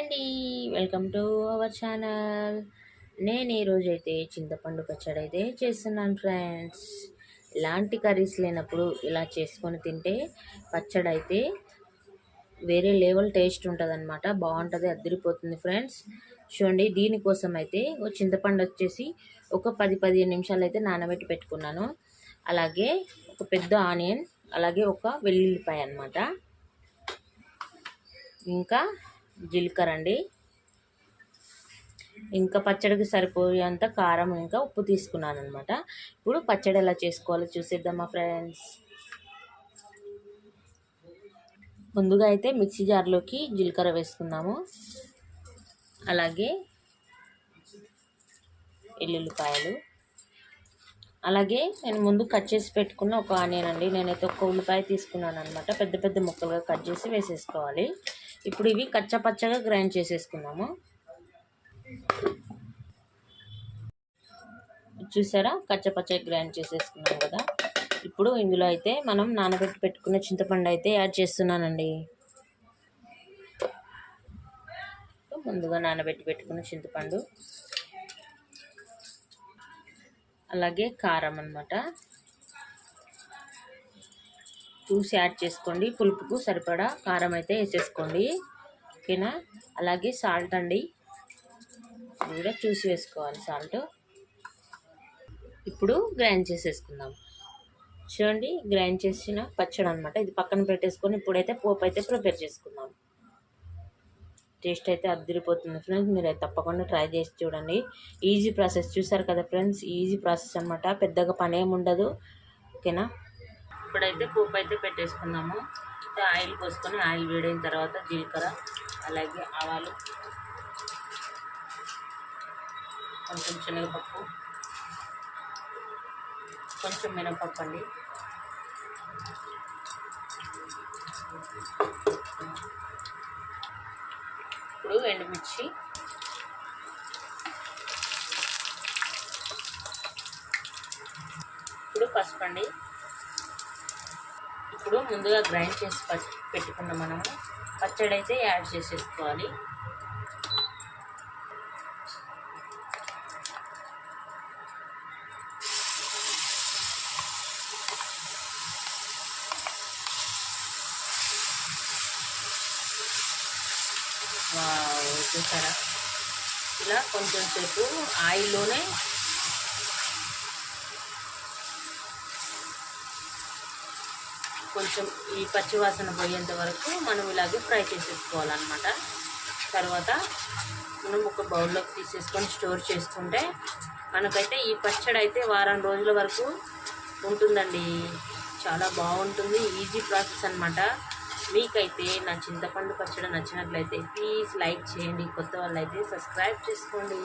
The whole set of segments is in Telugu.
అండి, వెల్కమ్ టు అవర్ ఛానల్. నేను ఈరోజైతే చింతపండు పచ్చడి అయితే చేస్తున్నాను ఫ్రెండ్స్. ఇలాంటి కర్రీస్ లేనప్పుడు ఇలా చేసుకొని తింటే పచ్చడి అయితే వేరే లెవెల్ టేస్ట్ ఉంటుంది అనమాట. బాగుంటుంది, అద్దరిపోతుంది ఫ్రెండ్స్. చూడండి, దీనికోసం అయితే చింతపండు వచ్చేసి ఒక 10-15 నిమిషాలు అయితే నానబెట్టి పెట్టుకున్నాను. అలాగే ఒక పెద్ద ఆనియన్, అలాగే ఒక వెల్లుల్లిపాయ అనమాట, ఇంకా జీలకర్ర అండి, ఇంకా పచ్చడికి సరిపోయేంత కారం, ఇంకా ఉప్పు తీసుకున్నాను అనమాట. ఇప్పుడు పచ్చడి ఎలా చేసుకోవాలో చూసేద్దామా ఫ్రెండ్స్. ముందుగా అయితే మిక్సీ జార్లోకి జీలకర్ర వేసుకుందాము. అలాగే వెల్లుల్లిపాయలు, అలాగే నేను ముందు కట్ చేసి పెట్టుకున్న ఒక ఆనియన్ అండి. నేనైతే ఒక ఉల్లిపాయ తీసుకున్నాను అనమాట. పెద్ద పెద్ద ముక్కలుగా కట్ చేసి వేసేసుకోవాలి. ఇప్పుడు ఇవి కచ్చపచ్చగా గ్రైండ్ చేసేసుకుందాము. చూసారా, కచ్చపచ్చగా గ్రైండ్ చేసేసుకున్నాం కదా. ఇప్పుడు ఇందులో అయితే మనం నానబెట్టి పెట్టుకున్న చింతపండు అయితే యాడ్ చేస్తున్నానండి. ముందుగా నానబెట్టి పెట్టుకున్న చింతపండు, అలాగే కారం అన్నమాట, చూసి యాడ్ చేసుకోండి. పులుపుకు సరిపడా కారం అయితే వేసేసుకోండి, ఓకేనా. అలాగే సాల్ట్ అండి, కూడా చూసి వేసుకోవాలి సాల్ట్. ఇప్పుడు గ్రైండ్ చేసేసుకుందాం. చూడండి, గ్రైండ్ చేసిన పచ్చడి అనమాట. ఇది పక్కన పెట్టేసుకొని ఇప్పుడైతే పోపు అయితే ప్రిపేర్ చేసుకుందాం. టేస్ట్ అయితే అద్దరిపోతుంది ఫ్రెండ్స్. మీరు తప్పకుండా ట్రై చేసి చూడండి. ఈజీ ప్రాసెస్, చూసారు కదా ఫ్రెండ్స్, ఈజీ ప్రాసెస్ అనమాట. పెద్దగా పని ఏమి ఉండదు, ఓకేనా. ఇప్పుడైతే పోపు అయితే పెట్టేసుకుందాము. ఆయిల్ పోసుకొని ఆయిల్ వేడైన తర్వాత జీలకర్ర, అలాగే ఆవాలు, కొంచెం శనగపప్పు, కొంచెం మినపప్పు అండి, ఇప్పుడు ఎండుమిర్చి, ఇప్పుడు పసుపు అండి. ఇప్పుడు ముందుగా గ్రైండ్ చేసి పెట్టుకున్న మనము పచ్చడి అయితే యాడ్ చేసేసుకోవాలి. చూసారా, ఇలా కొంచెం సేపు ఆయిల్లోనే కొంచెం ఈ పచ్చివాసన పోయేంత వరకు మనం ఇలాగే ఫ్రై చేసేసుకోవాలన్నమాట. తర్వాత మనం ఒక బౌల్లోకి తీసేసుకొని స్టోర్ చేసుకుంటే మనకైతే ఈ పచ్చడి అయితే వారం రోజుల వరకు ఉంటుందండి. చాలా బాగుంటుంది, ఈజీ ప్రాసెస్ అనమాట. మీకైతే నా చింతపండు పచ్చడి నచ్చినట్లయితే ప్లీజ్ లైక్ చేయండి. కొత్త వాళ్ళు అయితే సబ్స్క్రైబ్ చేసుకోండి.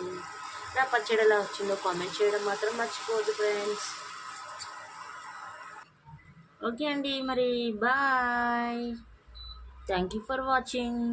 నా పచ్చడి ఎలా వచ్చిందో కామెంట్ చేయడం మాత్రం మర్చిపోవద్దు ఫ్రెండ్స్. ఓకే అండి, మరి bye. Thank you for watching.